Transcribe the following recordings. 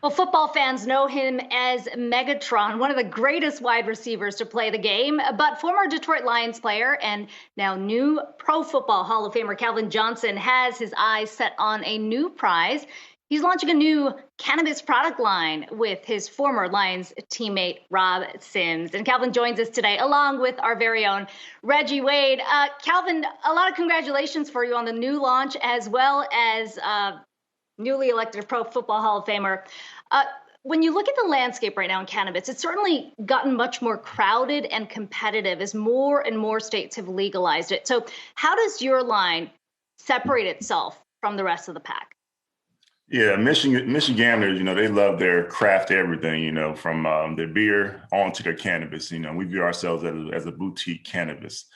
Well, football fans know him as Megatron, one of the greatest wide receivers to play the game. But former Detroit Lions player and now new Pro Football Hall of Famer Calvin Johnson has his eyes set on a new prize. He's launching a new cannabis product line with his former Lions teammate, Rob Sims. And Calvin joins us today, along with our very own Reggie Wade. Calvin, a lot of congratulations for you on the new launch, as well as newly elected Pro Football Hall of Famer. When you look at the landscape right now in cannabis, it's certainly gotten much more crowded and competitive as more and more states have legalized it. So how does your line separate itself from the rest of the pack? Yeah, Michiganders, they love their craft everything, from their beer on to their cannabis. We view ourselves as a boutique cannabis.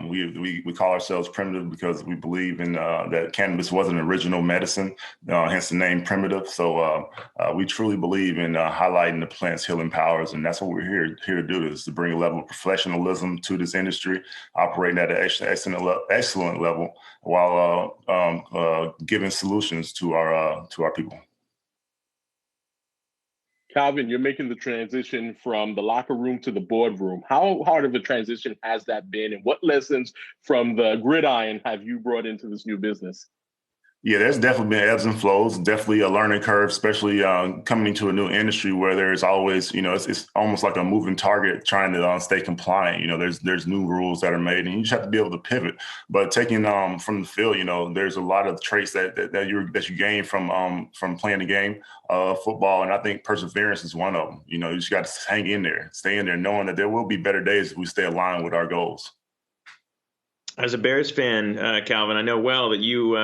We call ourselves Primitiv because we believe in that cannabis was an original medicine, hence the name Primitiv. So we truly believe in highlighting the plant's healing powers, and that's what we're here to do, is to bring a level of professionalism to this industry, operating at an excellent level while giving solutions to our people. Calvin, you're making the transition from the locker room to the boardroom. How hard of a transition has that been, and what lessons from the gridiron have you brought into this new business? Yeah, there's definitely been ebbs and flows, definitely a learning curve, especially coming into a new industry where there's always, it's almost like a moving target trying to stay compliant. There's new rules that are made, and you just have to be able to pivot. But taking from the field, there's a lot of traits that you gain from playing the game of football, and I think perseverance is one of them. You just got to hang in there, stay in there, knowing that there will be better days if we stay aligned with our goals. As a Bears fan, Calvin, I know well that you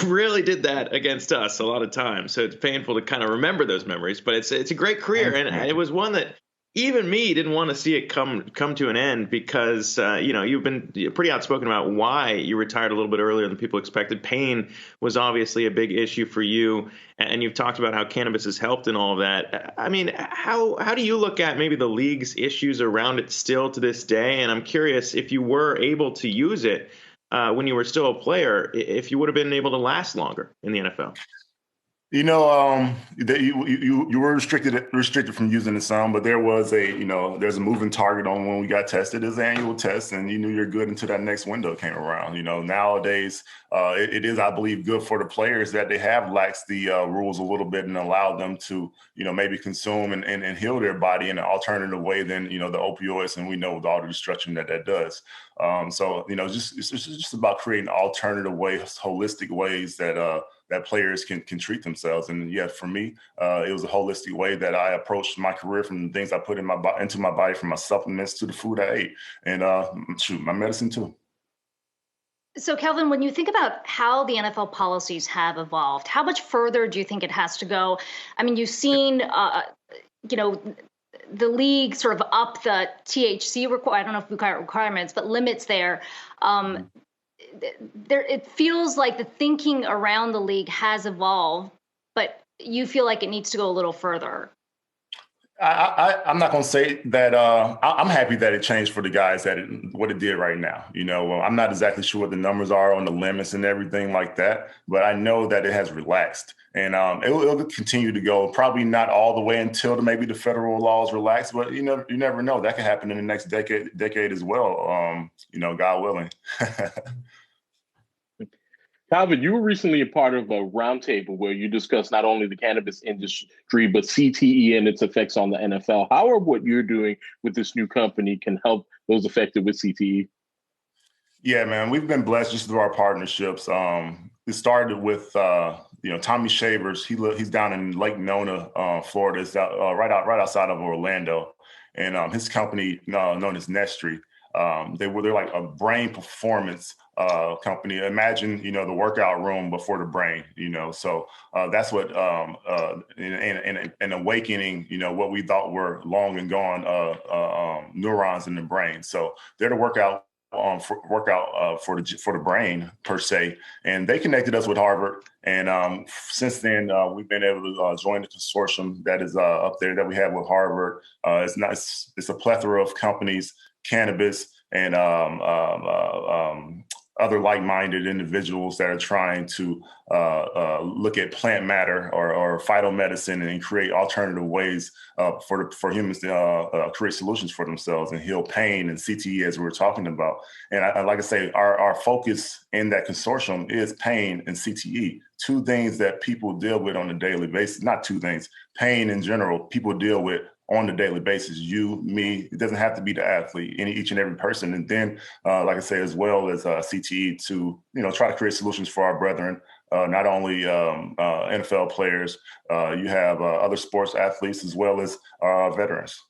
really did that against us a lot of times. So it's painful to kind of remember those memories, but it's a great career. And it was one that even me didn't want to see it come to an end because, you've been pretty outspoken about why you retired a little bit earlier than people expected. Pain was obviously a big issue for you. And you've talked about how cannabis has helped in all of that. I mean, how do you look at maybe the league's issues around it still to this day? And I'm curious, if you were able to use it when you were still a player, if you would have been able to last longer in the NFL. That you were restricted from using the some, but there's a moving target on when we got tested as an annual test, and you knew you're good until that next window came around. Nowadays it is, I believe, good for the players that they have laxed the rules a little bit and allowed them to, maybe consume and heal their body in an alternative way than, the opioids, and we know with all the destruction that does. It's just about creating alternative ways, holistic ways that players can treat themselves. And yeah, for me, it was a holistic way that I approached my career, from the things I put into my body, from my supplements to the food I ate, and my medicine too. So, Calvin, when you think about how the NFL policies have evolved, how much further do you think it has to go? I mean, you've seen, the league sort of up the THC I don't know if we call it requirements, but limits there. It feels like the thinking around the league has evolved, but you feel like it needs to go a little further. I'm not going to say that. I'm happy that it changed for the guys what it did right now. I'm not exactly sure what the numbers are on the limits and everything like that, but I know that it has relaxed, and it'll continue to go. Probably not all the way until maybe the federal laws relax, but you never know. That could happen in the next decade as well. God willing. Calvin, you were recently a part of a roundtable where you discussed not only the cannabis industry, but CTE and its effects on the NFL. How are what you're doing with this new company can help those affected with CTE? Yeah, man, we've been blessed just through our partnerships. It started with, Tommy Shavers. He's down in Lake Nona, Florida. It's right outside of Orlando. And his company, known as Nestry, they're like a brain performance company. Imagine, the workout room before the brain, so that's what an awakening, what we thought were long and gone neurons in the brain. So they're the workout for the brain per se, and they connected us with Harvard. And since then, we've been able to join the consortium that is up there that we have with Harvard. It's a plethora of companies, cannabis and other like-minded individuals that are trying to look at plant matter or phytomedicine and create alternative ways for humans to create solutions for themselves and heal pain and CTE, as we were talking about. And like I say, our focus in that consortium is pain and CTE, two things that people deal with on a daily basis. Not two things, pain in general, people deal with on a daily basis. You, me, it doesn't have to be the athlete, each and every person. And then, like I say, as well as CTE, to try to create solutions for our brethren, not only NFL players, you have other sports athletes as well as veterans.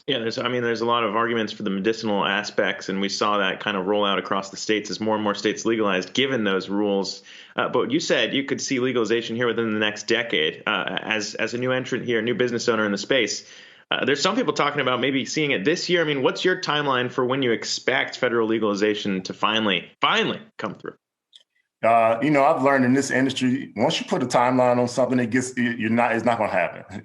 Yeah, there's a lot of arguments for the medicinal aspects, and we saw that kind of roll out across the states as more and more states legalized, given those rules. But you said you could see legalization here within the next decade. As a new entrant here, new business owner in the space, there's some people talking about maybe seeing it this year. I mean, what's your timeline for when you expect federal legalization to finally come through? I've learned in this industry, once you put a timeline on something, it's not going to happen.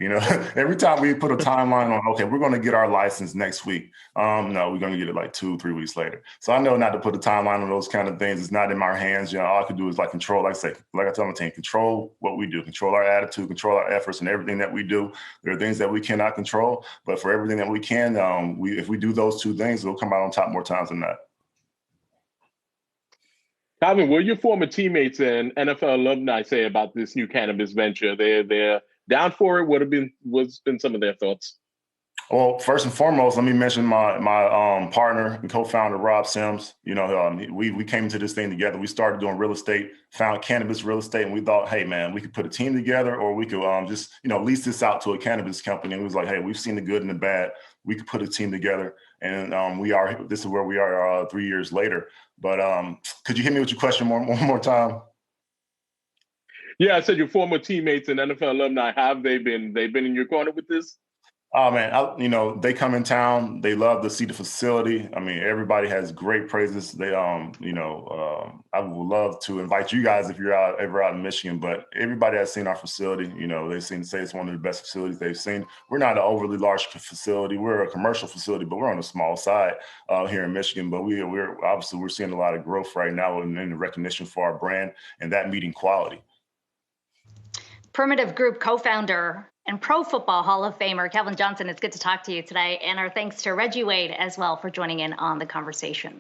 Every time we put a timeline on, okay, we're going to get our license next week. No, we're going to get it like 2-3 weeks later. So I know not to put a timeline on those kind of things. It's not in my hands. All I can do is control, like I tell my team, control what we do, control our attitude, control our efforts and everything that we do. There are things that we cannot control, but for everything that we can, if we do those two things, we'll come out on top more times than not. Calvin, what your former teammates and NFL alumni say about this new cannabis venture? They're down for it. What's been some of their thoughts? Well, first and foremost, let me mention my partner and co-founder, Rob Sims. We came into this thing together. We started doing real estate, found cannabis real estate, and we thought, hey, man, we could put a team together, or we could just lease this out to a cannabis company. And we was like, hey, we've seen the good and the bad. We could put a team together, and this is where we are 3 years later. But could you hit me with your question one more time? Yeah, I said your former teammates and NFL alumni, have they been in your corner with this? Oh man, they come in town. They love to see the facility. I mean, everybody has great praises. They, I would love to invite you guys if you're ever out in Michigan. But everybody has seen our facility. They seem to say it's one of the best facilities they've seen. We're not an overly large facility. We're a commercial facility, but we're on the small side here in Michigan. But we're seeing a lot of growth right now in the recognition for our brand and that meeting quality. Primitiv Group co-founder and Pro Football Hall of Famer Calvin Johnson, it's good to talk to you today. And our thanks to Reggie Wade as well for joining in on the conversation.